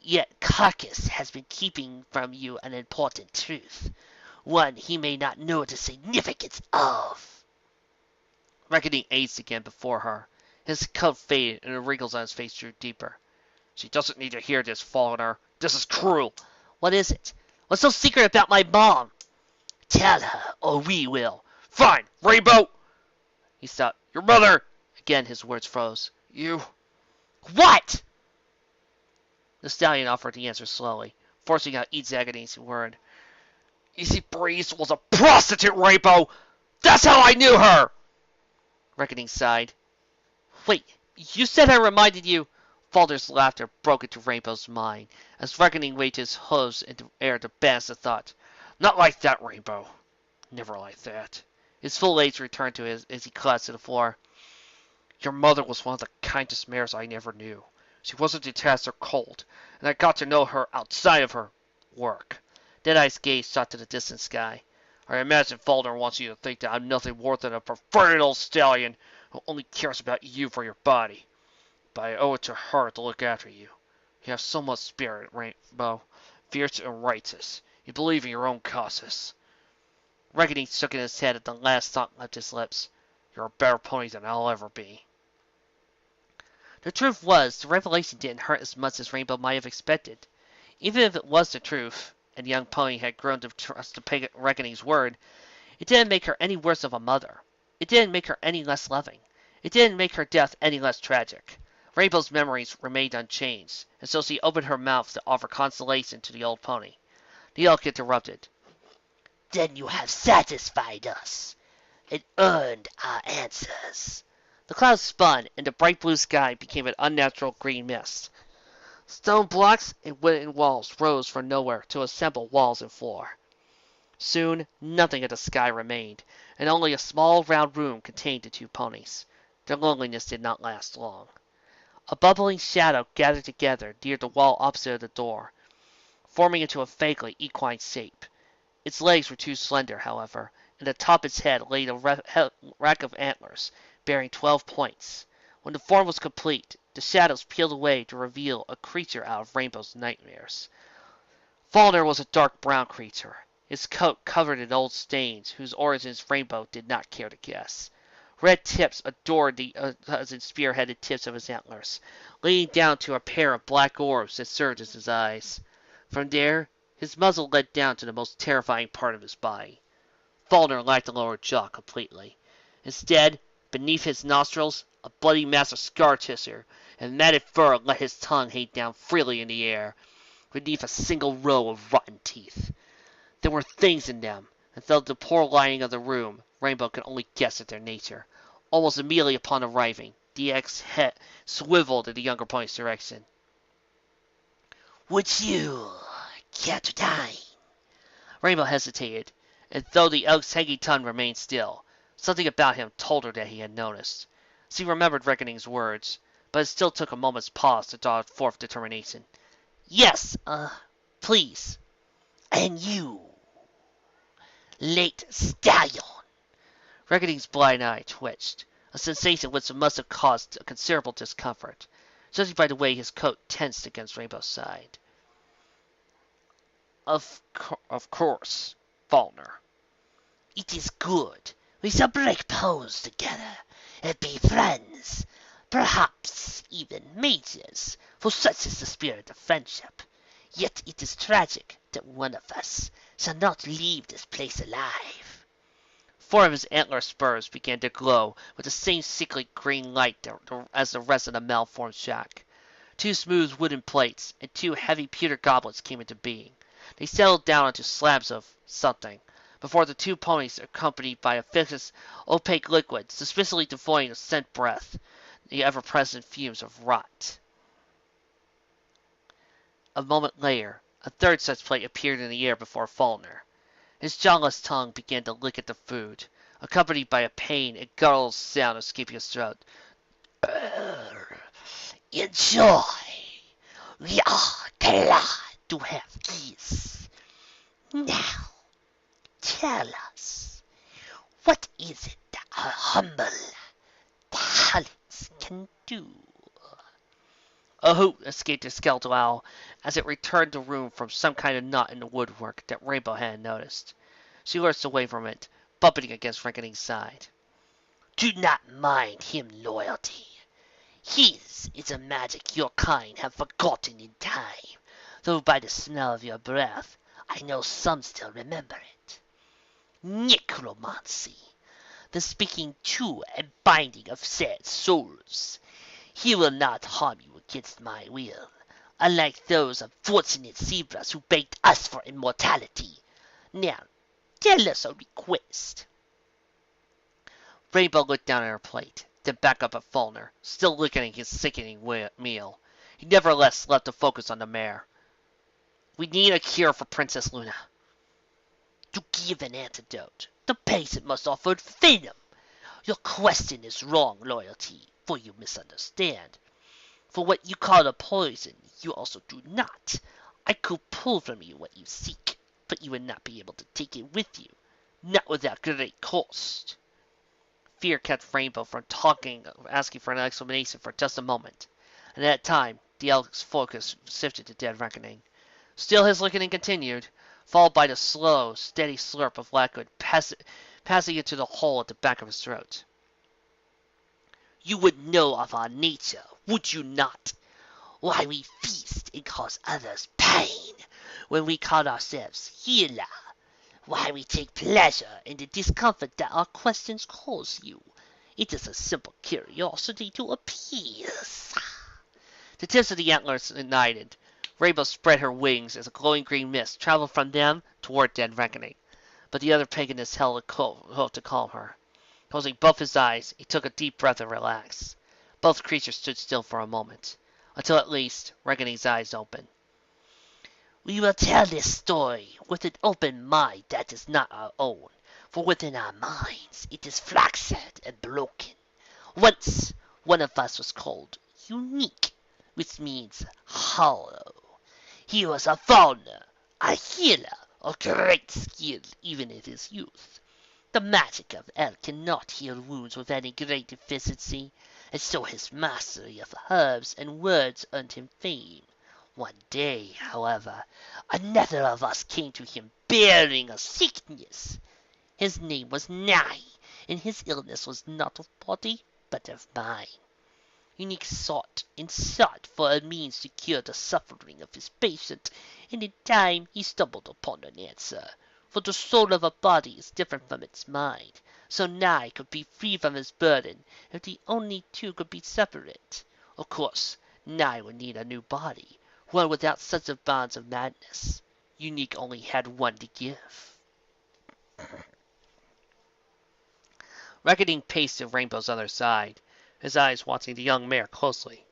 Yet Carcass has been keeping from you an important truth. One he may not know the significance of. Reckoning aged again before her. His coat faded and the wrinkles on his face drew deeper. She doesn't need to hear this, Faulkner. This is cruel. What is it? What's so secret about my mom? Tell her, or we will. Fine, Rainbow! He stopped. Your mother! Again his words froze. You... What? The stallion offered the answer slowly, forcing out each agonizing word. Easy Breeze was a prostitute, Rainbow! That's how I knew her! Reckoning sighed. Wait, you said I reminded you... Falder's laughter broke into Rainbow's mind, as Reckoning waved his hooves into air to banish the thought. Not like that, Rainbow. Never like that. His full age returned to his as he collapsed to the floor. Your mother was one of the kindest mares I never knew. She wasn't detached or cold, and I got to know her outside of her work. Deadeye's gaze shot to the distant sky. I imagine Falder wants you to think that I'm nothing more than a perverted old stallion who only cares about you for your body. But I owe it to her to look after you. You have so much spirit, Rainbow. Fierce and righteous. You believe in your own causes. Reckoning shook his head at the last thought left his lips. You're a better pony than I'll ever be. The truth was, the revelation didn't hurt as much as Rainbow might have expected. Even if it was the truth, and the young pony had grown to trust the Reckoning's word, it didn't make her any worse of a mother. It didn't make her any less loving. It didn't make her death any less tragic. Rainbow's memories remained unchanged, and so she opened her mouth to offer consolation to the old pony. The elk interrupted. Then you have satisfied us, and earned our answers. The clouds spun, and the bright blue sky became an unnatural green mist. Stone blocks and wooden walls rose from nowhere to assemble walls and floor. Soon, nothing of the sky remained, and only a small round room contained the two ponies. Their loneliness did not last long. A bubbling shadow gathered together near the wall opposite the door. forming into a vaguely equine shape. Its legs were too slender, however, and atop its head lay a rack of antlers, bearing 12 points. When the form was complete, the shadows peeled away to reveal a creature out of Rainbow's nightmares. Falner was a dark brown creature, his coat covered in old stains whose origins Rainbow did not care to guess. Red tips adorned the spear-headed tips of his antlers, leading down to a pair of black orbs that served as his eyes. From there, his muzzle led down to the most terrifying part of his body. Falner lacked the lower jaw completely. Instead, beneath his nostrils, a bloody mass of scar tissue and matted fur let his tongue hang down freely in the air, beneath a single row of rotten teeth. There were things in them, and though the poor lighting of the room, Rainbow could only guess at their nature. Almost immediately upon arriving, the ex-head swiveled in the younger pony's direction. Would you care to dine? Rainbow hesitated, and though the elk's hanging tongue remained still, something about him told her that he had noticed. She remembered Reckoning's words, but it still took a moment's pause to draw forth determination. Yes, please. And you, late stallion. Reckoning's blind eye twitched, a sensation which must have caused a considerable discomfort, judging by the way his coat tensed against Rainbow's side. Of course, Falner. It is good. We shall break bones together and be friends, perhaps even mages, for such is the spirit of friendship. Yet it is tragic that one of us shall not leave this place alive. Four of his antler spurs began to glow with the same sickly green light as the rest of the malformed shack. 2 smooth wooden plates and 2 heavy pewter goblets came into being. They settled down onto slabs of something, before the 2 ponies, accompanied by a viscous, opaque liquid, suspiciously devoid of scent breath, the ever-present fumes of rot. A moment later, a third such plate appeared in the air before Falner. His jawless tongue began to lick at the food, accompanied by a pain and guttural sound escaping his throat. Enjoy. We are glad to have this. Now, tell us, what is it that our humble talents can do? A hoot escaped the skeletal owl as it returned the room from some kind of knot in the woodwork that Rainbow hadn't noticed. She lurched away from it, bumping against Reckoning's side. Do not mind him, Loyalty. His is a magic your kind have forgotten in time, though by the smell of your breath I know some still remember it. Necromancy, the speaking to and binding of sad souls. He will not harm you against my will, unlike those unfortunate zebras who begged us for immortality. Now, tell us a request. Rainbow looked down at her plate, then back up at Falner, still looking at his sickening meal. He nevertheless left the focus on the mare. We need a cure for Princess Luna. To give an antidote, the patient must offer venom. Your question is wrong, Loyalty, for you misunderstand. For what you call a poison, you also do not. I could pull from you what you seek, but you would not be able to take it with you, not without great cost. Fear kept Rainbow from asking for an explanation for just a moment, and at that time, the elk's focus shifted to dead reckoning. Still his licking continued, followed by the slow, steady slurp of liquid passing into the hole at the back of his throat. You would know of our nature, would you not? Why we feast and cause others pain, when we call ourselves healer. Why we take pleasure in the discomfort that our questions cause you. It is a simple curiosity to appease. The tips of the antlers ignited. Rainbow spread her wings as a glowing green mist traveled from them toward dead reckoning. But the other paganist held a hope to calm her. Closing both his eyes, he took a deep breath and relaxed. Both creatures stood still for a moment, until at least Reckoning's eyes opened. We will tell this story with an open mind that is not our own, for within our minds it is fractured and broken. Once, one of us was called unique, which means hollow. He was a founder, a healer of great skill even in his youth. The magic of El cannot heal wounds with any great efficiency, and so his mastery of herbs and words earned him fame. One day, however, another of us came to him bearing a sickness. His name was Nye, and his illness was not of body, but of mind. Unique sought and sought for a means to cure the suffering of his patient, and in time he stumbled upon an answer. For the soul of a body is different from its mind, so Nye could be free from his burden if the only two could be separate. Of course, Nye would need a new body, one without such a bonds of madness. Unique only had one to give. Reckoning paced to Rainbow's other side, his eyes watching the young mare closely.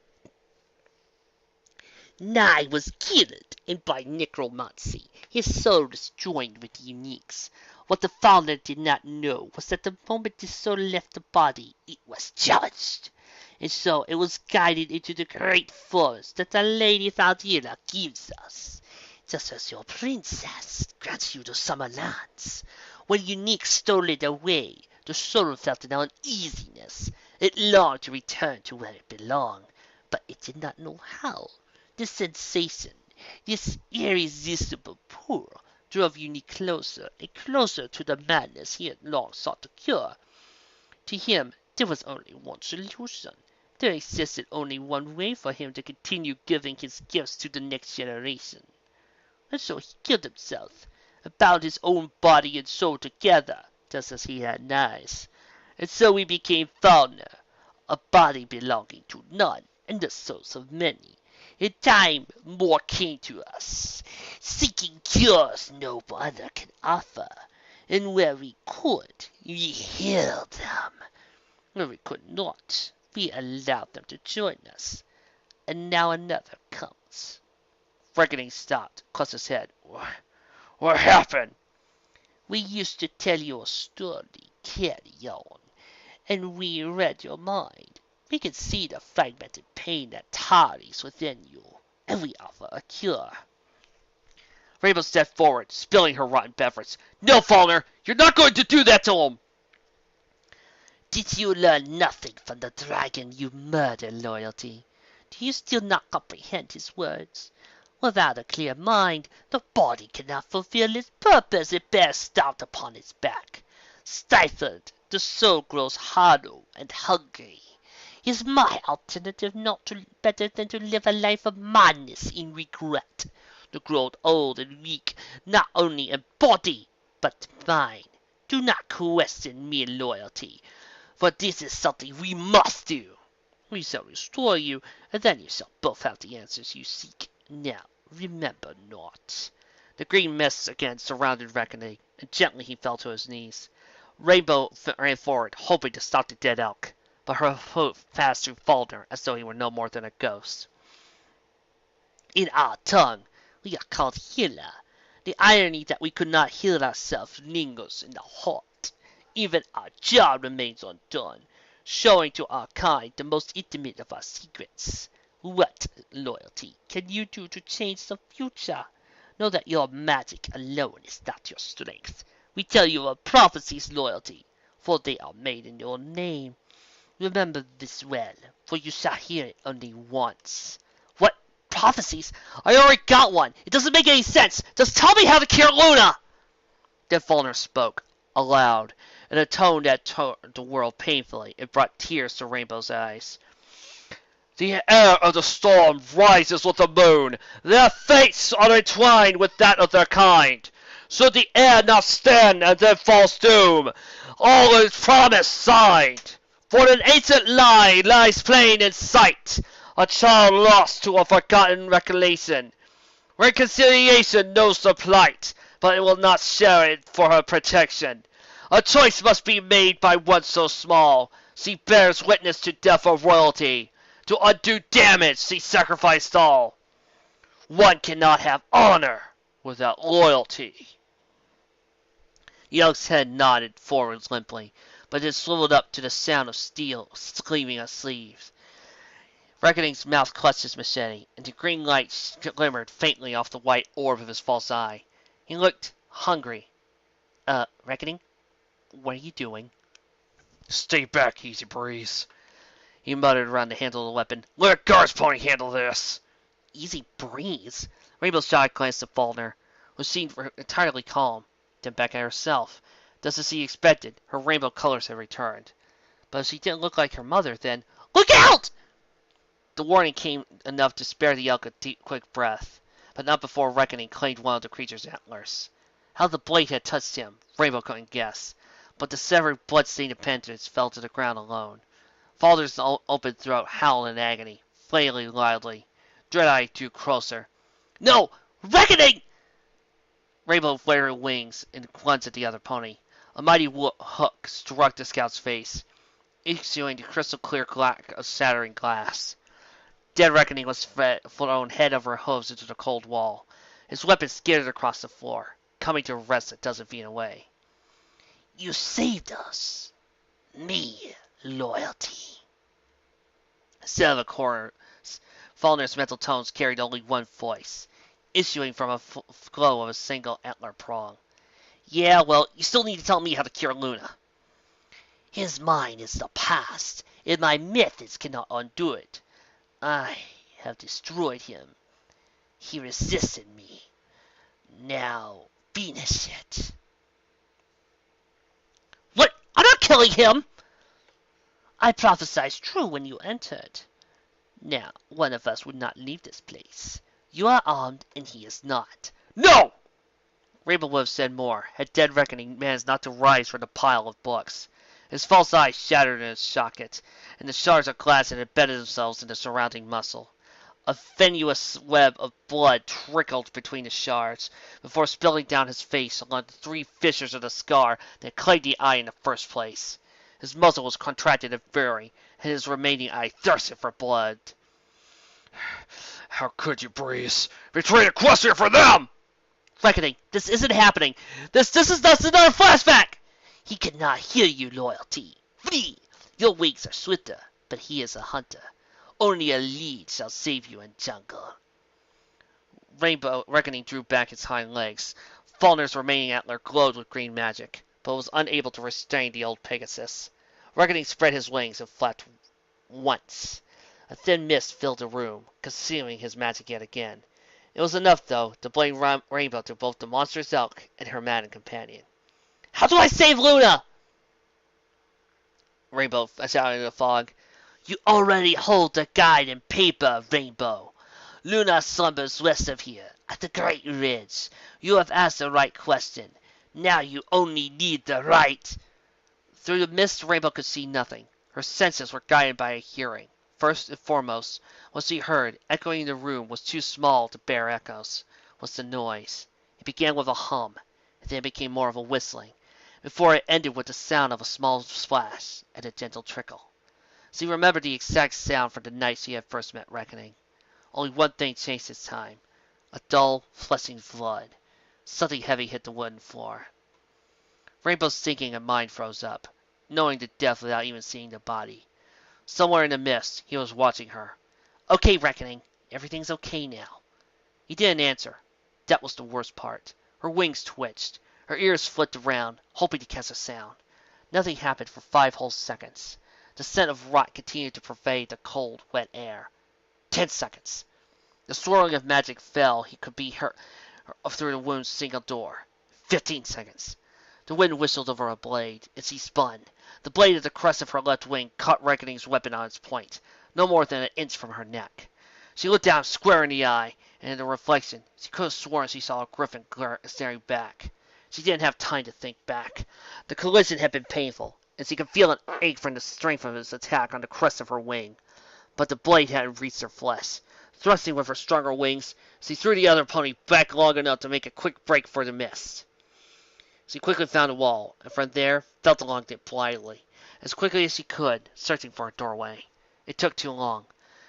Nye was killed, and by necromancy his soul was joined with the Unique's. What the founder did not know was that the moment the soul left the body, it was judged, and so it was guided into the great forest that the Lady Loyalliar gives us, just as your princess grants you the summer lands. When Unique stole it away, the soul felt an uneasiness. It longed to return to where it belonged, but it did not know how. This sensation, this irresistible pull, drove Unique closer and closer to the madness he had long sought to cure. To him, there was only one solution. There existed only one way for him to continue giving his gifts to the next generation. And so he killed himself, and bound his own body and soul together, just as he had Nye's. And so we became Fauna, a body belonging to none, and the souls of many. In time, more came to us, seeking cures no other can offer, and where we could, we healed them. Where we could not, we allowed them to join us. And now another comes. Reckoning stopped, clutched his head. What happened? We used to tell you a story, carry on, and we read your mind. We can see the fragmented pain that tarries within you, and we offer a cure. Rainbow stepped forward, spilling her rotten beverage. No, Faulkner, you're not going to do that to him! Did you learn nothing from the dragon you murdered, Loyalty? Do you still not comprehend his words? Without a clear mind, the body cannot fulfill its purpose it bears stout upon its back. Stifled, the soul grows hollow and hungry. Is my alternative not better than to live a life of madness in regret, to grow old and weak, not only in body, but mind? Do not question me, Loyalty, for this is something we must do. We shall restore you, and then you shall both have the answers you seek. Now, remember not. The green mists again surrounded Reckoning, and gently he fell to his knees. Rainbow ran forward, hoping to stop the dead elk, but her foot passed through Faulkner as though he were no more than a ghost. In our tongue, we are called healer. The irony that we could not heal ourselves lingers in the heart. Even our job remains undone, showing to our kind the most intimate of our secrets. What, Loyalty, can you do to change the future? Know that your magic alone is not your strength. We tell you of prophecies, Loyalty, for they are made in your name. Remember this well, for you shall hear it only once. What? Prophecies? I already got one. It doesn't make any sense. Just tell me how to cure Luna! Then Faulkner spoke, aloud, in a tone that turned the world painfully. It brought tears to Rainbow's eyes. The air of the storm rises with the moon. Their fates are entwined with that of their kind. Should the air not stand and then falls doom, all is promise signed. For an ancient line lies plain in sight, a child lost to a forgotten recollection. Reconciliation knows the plight, but it will not share it for her protection. A choice must be made by one so small. She bears witness to death of royalty. To undo damage, she sacrificed all. One cannot have honor without loyalty. The elk's head nodded forwards limply, but it swiveled up to the sound of steel cleaving a sleeve. Reckoning's mouth clutched his machete, and the green light glimmered faintly off the white orb of his false eye. He looked hungry. Reckoning? What are you doing? Stay back, Easy Breeze. He muttered around to handle the weapon. Let Gar's pony handle this. Easy Breeze? Rainbow's eye glanced at Faulkner, who seemed entirely calm. Then back at herself. Just as he expected, her rainbow colors had returned. But if she didn't look like her mother, then... Look out! The warning came enough to spare the elk a deep, quick breath, but not before Reckoning claimed one of the creature's antlers. How the blade had touched him, Rainbow couldn't guess, but the severed, blood-stained appendage fell to the ground alone. Falder's open throat howled in agony, flailing wildly. Dread-Eye drew closer. No! Reckoning! Rainbow flared her wings and glanced at the other pony. A mighty hook struck the scout's face, issuing the crystal-clear crack of shattering glass. Dead Reckoning was thrown head over hooves into the cold wall. His weapon skidded across the floor, coming to rest a dozen feet away. You saved us. Me, Loyalty. Instead of a chorus, Faulkner's mental tones carried only one voice, issuing from a glow of a single antler prong. Yeah, well, you still need to tell me how to cure Luna. His mind is the past, and my methods cannot undo it. I have destroyed him. He resisted me. Now, finish it. What? I'm not killing him! I prophesied true when you entered. Now, one of us would not leave this place. You are armed, and he is not. No! Rainbow would have said more, had Dead Reckoning managed not to rise from the pile of books. His false eye shattered in its socket, and the shards of glass had embedded themselves in the surrounding muscle. A sinuous web of blood trickled between the shards, before spilling down his face along the 3 fissures of the scar that claimed the eye in the first place. His muzzle was contracted in fury, and his remaining eye thirsted for blood. How could you, Breeze? Betray Equestria for them! Reckoning, this isn't happening. This is another flashback! He cannot hear you, Loyalty. Flee! Your wings are swifter, but he is a hunter. Only a lead shall save you in jungle. Rainbow Reckoning drew back its hind legs. Faulkner's remaining antler glowed with green magic, but was unable to restrain the old Pegasus. Reckoning spread his wings and flapped once. A thin mist filled the room, concealing his magic yet again. It was enough, though, to blame Rainbow to both the monstrous elk and her maddened companion. How do I save Luna? Rainbow shouted in the fog. You already hold the guide in paper, Rainbow. Luna slumbers west of here, at the Great Ridge. You have asked the right question. Now you only need the right... Through the mist, Rainbow could see nothing. Her senses were guided by a hearing. First and foremost, what she heard, echoing in the room, was too small to bear echoes, was the noise. It began with a hum, and then became more of a whistling, before it ended with the sound of a small splash and a gentle trickle. She remembered the exact sound from the night she had first met Reckoning. Only one thing changed this time. A dull, flushing flood. Something heavy hit the wooden floor. Rainbow's thinking and mind froze up, knowing the death without even seeing the body. Somewhere in the mist, he was watching her. Okay, Reckoning. Everything's okay now. He didn't answer. That was the worst part. Her wings twitched. Her ears flipped around, hoping to catch a sound. Nothing happened for 5 whole seconds. The scent of rot continued to pervade the cold, wet air. 10 seconds. The swirling of magic fell. He could be heard through the wound's single door. 15 seconds. The wind whistled over a blade, and she spun. The blade of the crest of her left wing caught Reckoning's weapon on its point, no more than an inch from her neck. She looked down square in the eye, and in the reflection, she could have sworn she saw a griffin staring back. She didn't have time to think back. The collision had been painful, and she could feel an ache from the strength of his attack on the crest of her wing. But the blade hadn't reached her flesh. Thrusting with her stronger wings, she threw the other pony back long enough to make a quick break for the mist. She quickly found a wall, and from there felt along it blindly, as quickly as she could, searching for a doorway. It took too long.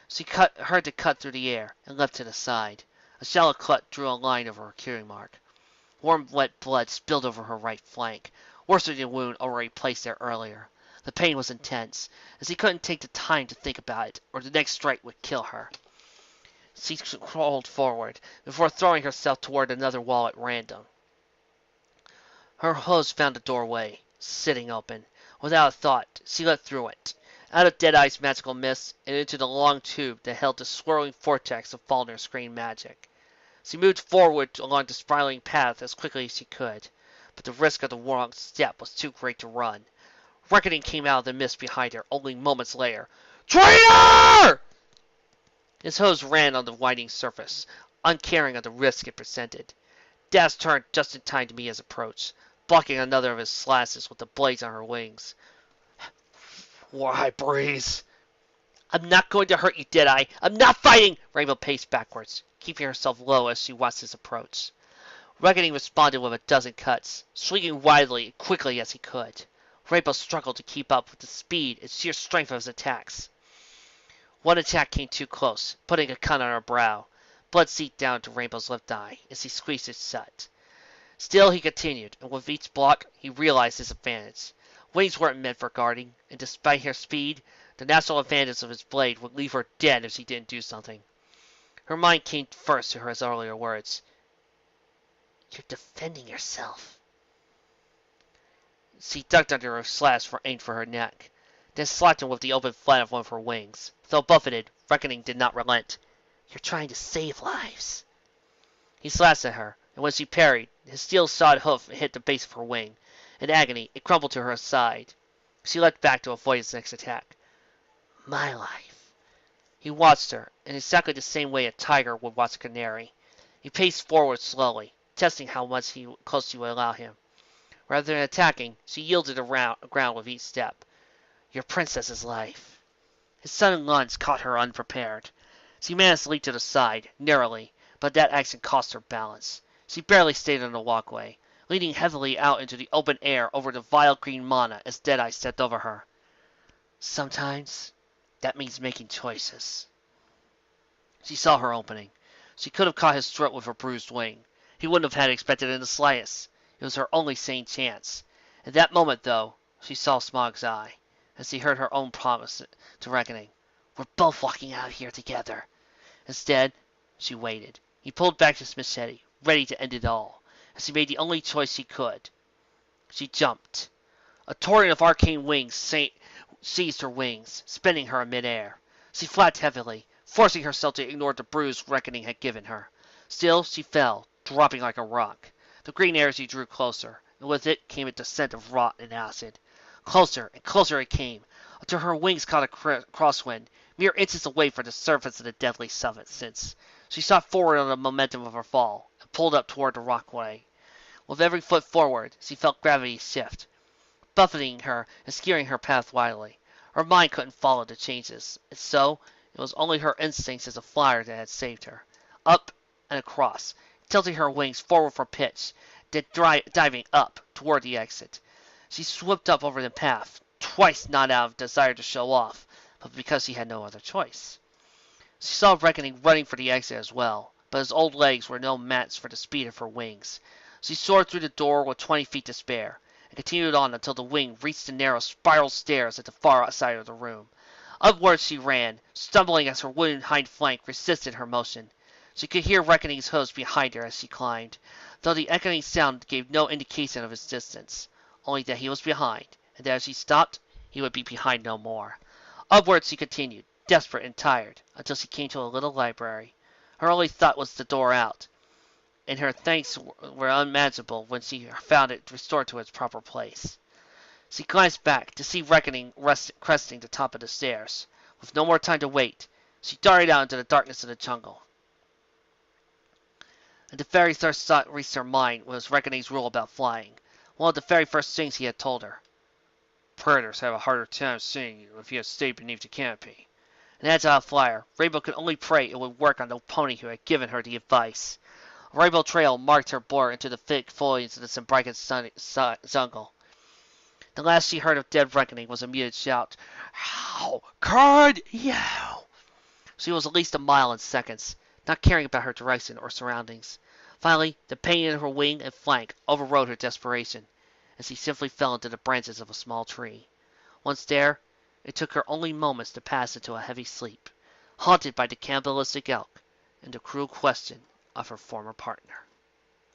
She heard the cut through the air, and leapt to the side. A shallow cut drew a line over her curing mark. Warm, wet blood spilled over her right flank, worse than the wound already placed there earlier. The pain was intense, as he couldn't take the time to think about it, or the next strike would kill her. She crawled forward, before throwing herself toward another wall at random. Her hose found a doorway, sitting open. Without a thought, she let through it, out of Deadeye's magical mist, and into the long tube that held the swirling vortex of Falner's screen magic. She moved forward along the spiraling path as quickly as she could, but the risk of the wrong step was too great to run. Reckoning came out of the mist behind her only moments later. Traitor! His hose ran on the winding surface, uncaring of the risk it presented. Daz turned just in time to meet his approach, blocking another of his slashes with the blades on her wings. Why, Breeze? I'm not going to hurt you, Deadeye. I'm not fighting! Rainbow paced backwards, keeping herself low as she watched his approach. Reckoning responded with a dozen cuts, swinging widely and quickly as he could. Rainbow struggled to keep up with the speed and sheer strength of his attacks. One attack came too close, putting a cut on her brow. Blood seeped down to Rainbow's left eye as he squeezed it shut. Still he continued, and with each block he realized his advantage. Wings weren't meant for guarding, and despite her speed, the natural advantage of his blade would leave her dead if she didn't do something. Her mind came first to his earlier words. You're defending yourself. She ducked under her slash aimed for her neck, then slapped him with the open flat of one of her wings. Though buffeted, Reckoning did not relent. You're trying to save lives. He slashed at her, and when she parried, his steel-shod hoof hit the base of her wing. In agony, it crumbled to her side. She leapt back to avoid his next attack. My life. He watched her, in exactly the same way a tiger would watch a canary. He paced forward slowly, testing how much close she would allow him. Rather than attacking, she yielded ground with each step. Your princess's life. His sudden lunge caught her unprepared. She managed to leap to the side, narrowly, but that action cost her balance. She barely stayed on the walkway, leaning heavily out into the open air over the vile green mana as Deadeye stepped over her. Sometimes, that means making choices. She saw her opening. She could have caught his throat with her bruised wing. He wouldn't have had expected it in the slightest. It was her only sane chance. At that moment, though, she saw Smog's eye, as she heard her own promise to Reckoning. We're both walking out of here together. Instead, she waited. He pulled back his machete, ready to end it all, as he made the only choice he could. She jumped. A torrent of arcane wings seized her wings, spinning her in midair. She flapped heavily, forcing herself to ignore the bruise Reckoning had given her. Still, she fell, dropping like a rock. The green energy drew closer, and with it came a descent of rot and acid. Closer and closer it came, until her wings caught a crosswind, mere inches away from the surface of the deadly substance. She shot forward on the momentum of her fall, and pulled up toward the rockway. With every foot forward, she felt gravity shift, buffeting her and skewing her path wildly. Her mind couldn't follow the changes, and so it was only her instincts as a flyer that had saved her. Up and across, tilting her wings forward for pitch, then diving up toward the exit. She swooped up over the path, twice not out of desire to show off, but because she had no other choice. She saw Reckoning running for the exit as well, but his old legs were no match for the speed of her wings. She soared through the door with 20 feet to spare, and continued on until the wing reached the narrow spiral stairs at the far side of the room. Upwards she ran, stumbling as her wooden hind flank resisted her motion. She could hear Reckoning's hooves behind her as she climbed, though the echoing sound gave no indication of his distance, only that he was behind, and that as she stopped, he would be behind no more. Upwards she continued, desperate and tired, until she came to a little library. Her only thought was the door out, and her thanks were unmanageable when she found it restored to its proper place. She glanced back to see Reckoning cresting the top of the stairs. With no more time to wait, she darted out into the darkness of the jungle. And the very first thought reached her mind was Reckoning's rule about flying, one of the very first things he had told her. Predators have a harder time seeing you if you had stayed beneath the canopy. An agile flyer, Rainbow could only pray it would work on the pony who had given her the advice. A rainbow trail marked her blur into the thick foliage of the Sembraican jungle. The last she heard of dead Reckoning was a muted shout. How could you? She was at least a mile in seconds, not caring about her direction or surroundings. Finally, the pain in her wing and flank overrode her desperation, and she simply fell into the branches of a small tree. Once there, it took her only moments to pass into a heavy sleep, haunted by the cannibalistic elk and the cruel question of her former partner.